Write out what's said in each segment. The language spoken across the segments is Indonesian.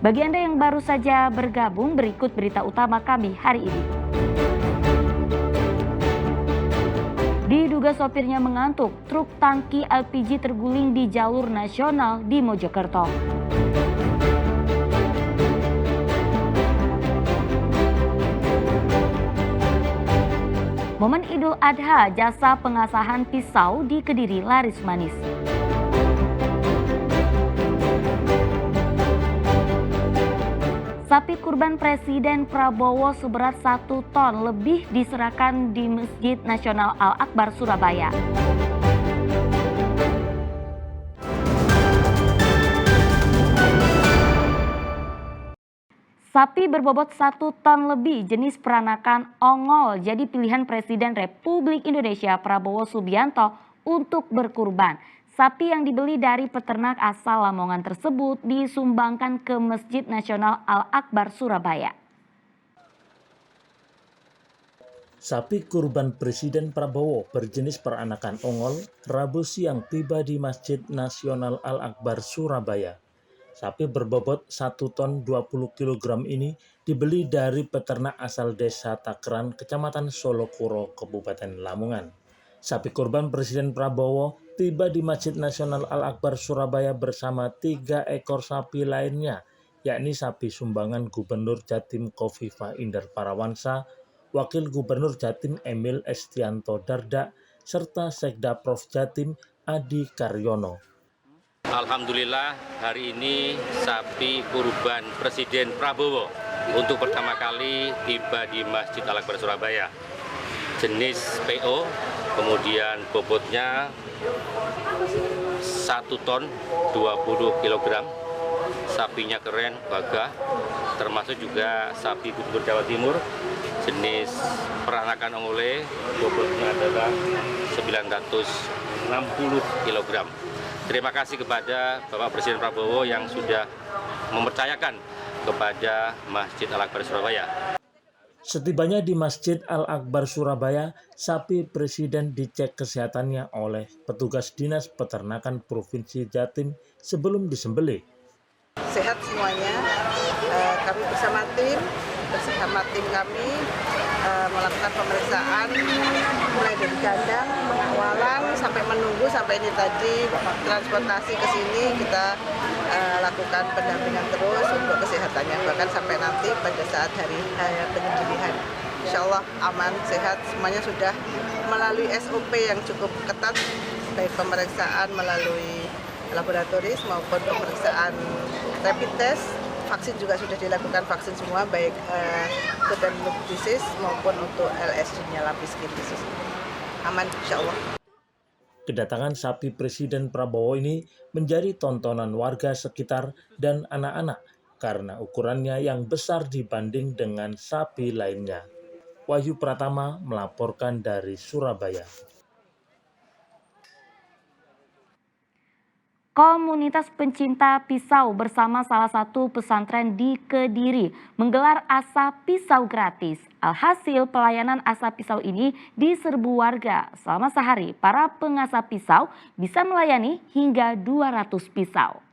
Bagi Anda yang baru saja bergabung, berikut berita utama kami hari ini. Diduga sopirnya mengantuk, truk tangki LPG terguling di jalur nasional di Mojokerto. Momen Idul Adha, jasa pengasahan pisau di Kediri laris manis. Sapi kurban Presiden Prabowo seberat 1 ton lebih diserahkan di Masjid Nasional Al-Akbar Surabaya. Sapi berbobot 1 ton lebih jenis peranakan ongol jadi pilihan Presiden Republik Indonesia Prabowo Subianto untuk berkurban. Sapi yang dibeli dari peternak asal Lamongan tersebut disumbangkan ke Masjid Nasional Al-Akbar Surabaya. Sapi kurban Presiden Prabowo berjenis peranakan ongol Rabu siang tiba di Masjid Nasional Al-Akbar Surabaya. Sapi berbobot 1 ton 20 kg ini dibeli dari peternak asal Desa Takran, Kecamatan Solokuro, Kabupaten Lamongan. Sapi kurban Presiden Prabowo tiba di Masjid Nasional Al-Akbar Surabaya bersama 3 ekor sapi lainnya, yakni sapi sumbangan Gubernur Jatim Khofifah Indar Parawansa, Wakil Gubernur Jatim Emil Estianto Dardak, serta Sekda Prof Jatim Adi Karyono. Alhamdulillah hari ini sapi kurban Presiden Prabowo untuk pertama kali tiba di Masjid Al-Akbar Surabaya. Jenis PO, kemudian bobotnya 1 ton 20 kg. Sapinya keren, gagah, termasuk juga sapi Gubernur Jawa Timur, jenis peranakan ongole, bobotnya adalah 960 kg. Terima kasih kepada Bapak Presiden Prabowo yang sudah mempercayakan kepada Masjid Al-Akbar Surabaya. Setibanya di Masjid Al-Akbar Surabaya, sapi Presiden dicek kesehatannya oleh petugas Dinas Peternakan Provinsi Jatim sebelum disembelih. Sehat semuanya, kami bersama tim kami melakukan pemeriksaan mulai dari kandang, pengawalan, sampai menunggu sampai ini tadi transportasi ke sini kita lakukan pendampingan terus untuk kesehatannya, bahkan sampai nanti pada saat hari penyembelihan. Insya Allah aman, sehat, semuanya sudah melalui SOP yang cukup ketat, baik pemeriksaan melalui laboratoris maupun pemeriksaan rapid test. Vaksin juga sudah dilakukan, vaksin semua, baik food and blood disease maupun untuk LSD-nya, lapis skin disease. Aman, insya Allah. Kedatangan sapi Presiden Prabowo ini menjadi tontonan warga sekitar dan anak-anak karena ukurannya yang besar dibanding dengan sapi lainnya. Wahyu Pratama melaporkan dari Surabaya. Komunitas pencinta pisau bersama salah satu pesantren di Kediri menggelar asa pisau gratis. Alhasil pelayanan asa pisau ini diserbu warga. Selama sehari, para pengasah pisau bisa melayani hingga 200 pisau.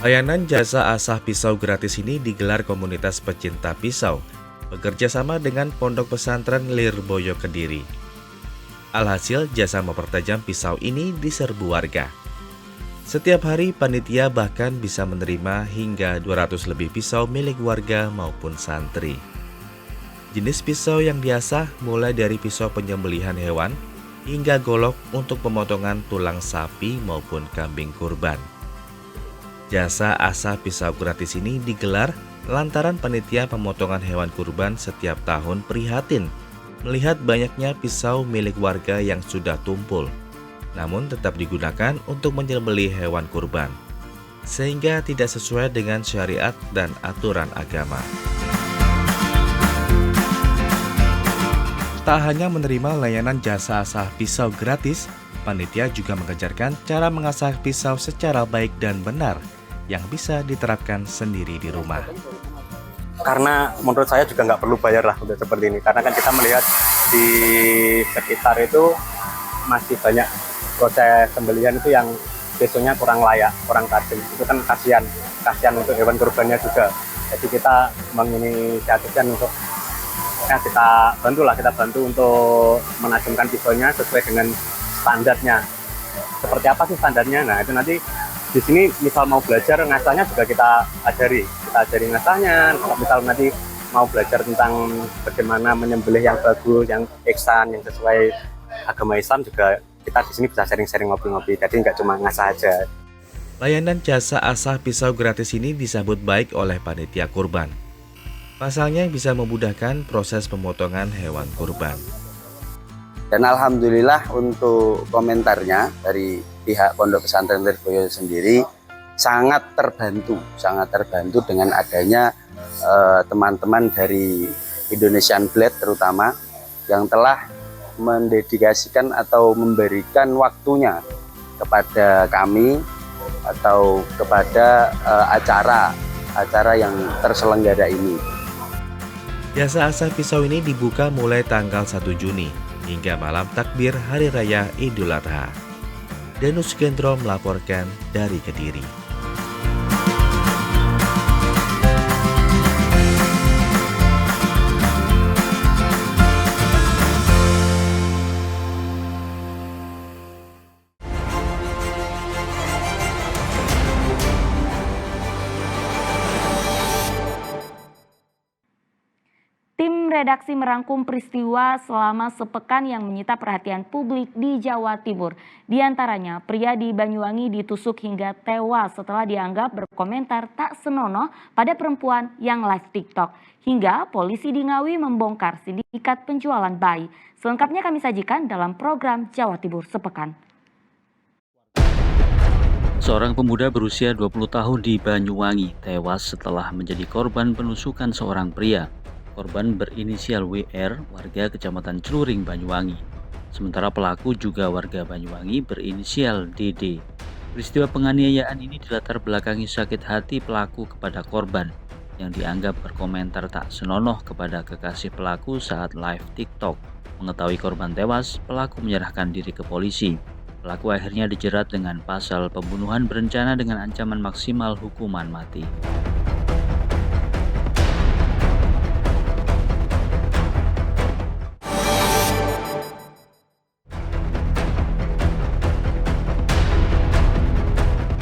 Layanan jasa asah pisau gratis ini digelar komunitas pecinta pisau, bekerja sama dengan Pondok Pesantren Lirboyo Kediri. Alhasil, jasa mempertajam pisau ini diserbu warga. Setiap hari, panitia bahkan bisa menerima hingga 200 lebih pisau milik warga maupun santri. Jenis pisau yang diasah mulai dari pisau penyembelihan hewan hingga golok untuk pemotongan tulang sapi maupun kambing kurban. Jasa asah pisau gratis ini digelar lantaran panitia pemotongan hewan kurban setiap tahun prihatin melihat banyaknya pisau milik warga yang sudah tumpul, namun tetap digunakan untuk menyembelih hewan kurban, sehingga tidak sesuai dengan syariat dan aturan agama. Tak hanya menerima layanan jasa asah pisau gratis, panitia juga mengajarkan cara mengasah pisau secara baik dan benar yang bisa diterapkan sendiri di rumah. Karena menurut saya juga nggak perlu bayar lah untuk seperti ini, karena kan kita melihat di sekitar itu masih banyak proses sembelihan itu yang besoknya kurang layak, kurang tajam. Itu kan kasihan untuk hewan kurbannya juga. Jadi kita menginisiatifkan untuk kita bantu untuk menajamkan pisaunya sesuai dengan standarnya. Seperti apa sih standarnya? Nah, itu nanti di sini misal mau belajar ngasahnya juga kita ajari ngasahnya. Kalau misal nanti mau belajar tentang bagaimana menyembelih yang bagus, yang ihsan, yang sesuai agama Islam juga kita di sini bisa sharing-sharing ngopi-ngopi. Jadi nggak cuma ngasah aja. Layanan jasa asah pisau gratis ini disambut baik oleh panitia kurban. Pasalnya bisa memudahkan proses pemotongan hewan kurban. Dan alhamdulillah untuk komentarnya dari pihak Pondok Pesantren Lirboyo sendiri sangat terbantu dengan adanya teman-teman dari Indonesian Blade terutama yang telah mendedikasikan atau memberikan waktunya kepada kami atau kepada acara yang terselenggara ini. Jasa asah pisau ini dibuka mulai tanggal 1 Juni hingga malam takbir Hari Raya Idul Adha. Danus Gendro melaporkan dari Kediri. Tim redaksi merangkum peristiwa selama sepekan yang menyita perhatian publik di Jawa Timur. Di antaranya, pria di Banyuwangi ditusuk hingga tewas setelah dianggap berkomentar tak senonoh pada perempuan yang live TikTok. Hingga polisi di Ngawi membongkar sindikat penjualan bayi. Selengkapnya kami sajikan dalam program Jawa Timur Sepekan. Seorang pemuda berusia 20 tahun di Banyuwangi tewas setelah menjadi korban penusukan seorang pria. Korban berinisial WR, warga Kecamatan Celuring, Banyuwangi. Sementara pelaku juga warga Banyuwangi berinisial DD. Peristiwa penganiayaan ini dilatar belakangi sakit hati pelaku kepada korban yang dianggap berkomentar tak senonoh kepada kekasih pelaku saat live TikTok. Mengetahui korban tewas, pelaku menyerahkan diri ke polisi. Pelaku akhirnya dijerat dengan pasal pembunuhan berencana dengan ancaman maksimal hukuman mati.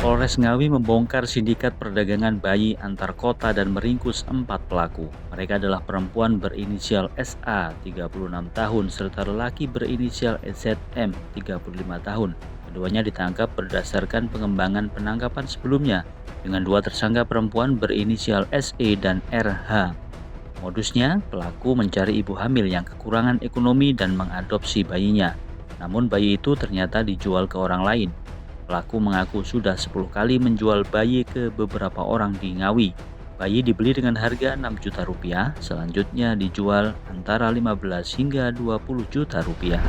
Polres Ngawi membongkar sindikat perdagangan bayi antar kota dan meringkus 4 pelaku. Mereka adalah perempuan berinisial SA 36 tahun serta lelaki berinisial ZM 35 tahun. Keduanya ditangkap berdasarkan pengembangan penangkapan sebelumnya dengan 2 tersangka perempuan berinisial SE dan RH. Modusnya, pelaku mencari ibu hamil yang kekurangan ekonomi dan mengadopsi bayinya. Namun bayi itu ternyata dijual ke orang lain. Pelaku mengaku sudah 10 kali menjual bayi ke beberapa orang di Ngawi. Bayi dibeli dengan harga 6 juta rupiah, selanjutnya dijual antara 15 hingga 20 juta rupiah.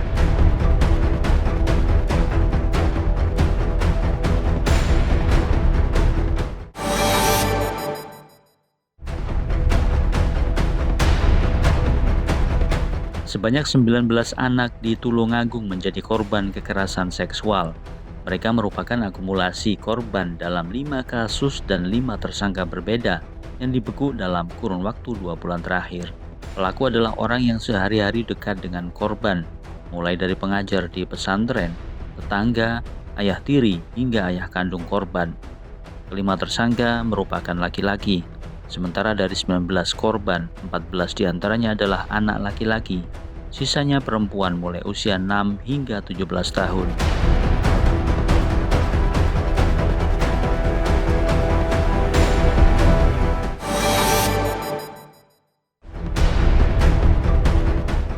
Sebanyak 19 anak di Tulungagung menjadi korban kekerasan seksual. Mereka merupakan akumulasi korban dalam 5 kasus dan 5 tersangka berbeda yang dibeku dalam kurun waktu 2 bulan terakhir. Pelaku adalah orang yang sehari-hari dekat dengan korban, mulai dari pengajar di pesantren, tetangga, ayah tiri, hingga ayah kandung korban. Kelima tersangka merupakan laki-laki, sementara dari 19 korban, 14 diantaranya adalah anak laki-laki. Sisanya perempuan mulai usia 6 hingga 17 tahun.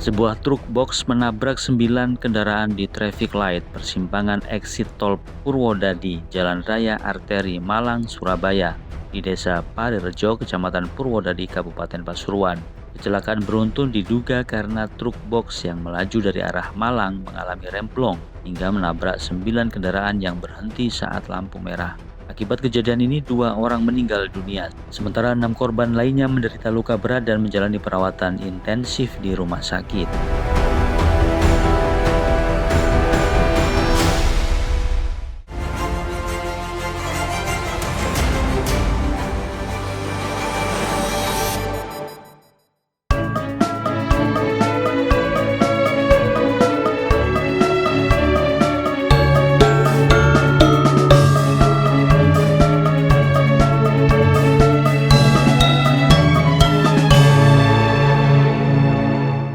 Sebuah truk box menabrak 9 kendaraan di traffic light persimpangan exit tol Purwodadi, Jalan Raya Arteri Malang, Surabaya, di Desa Parirejo, Kecamatan Purwodadi, Kabupaten Pasuruan. Kecelakaan beruntun diduga karena truk box yang melaju dari arah Malang mengalami remblong hingga menabrak 9 kendaraan yang berhenti saat lampu merah. Akibat kejadian ini 2 orang meninggal dunia, sementara 6 korban lainnya menderita luka berat dan menjalani perawatan intensif di rumah sakit.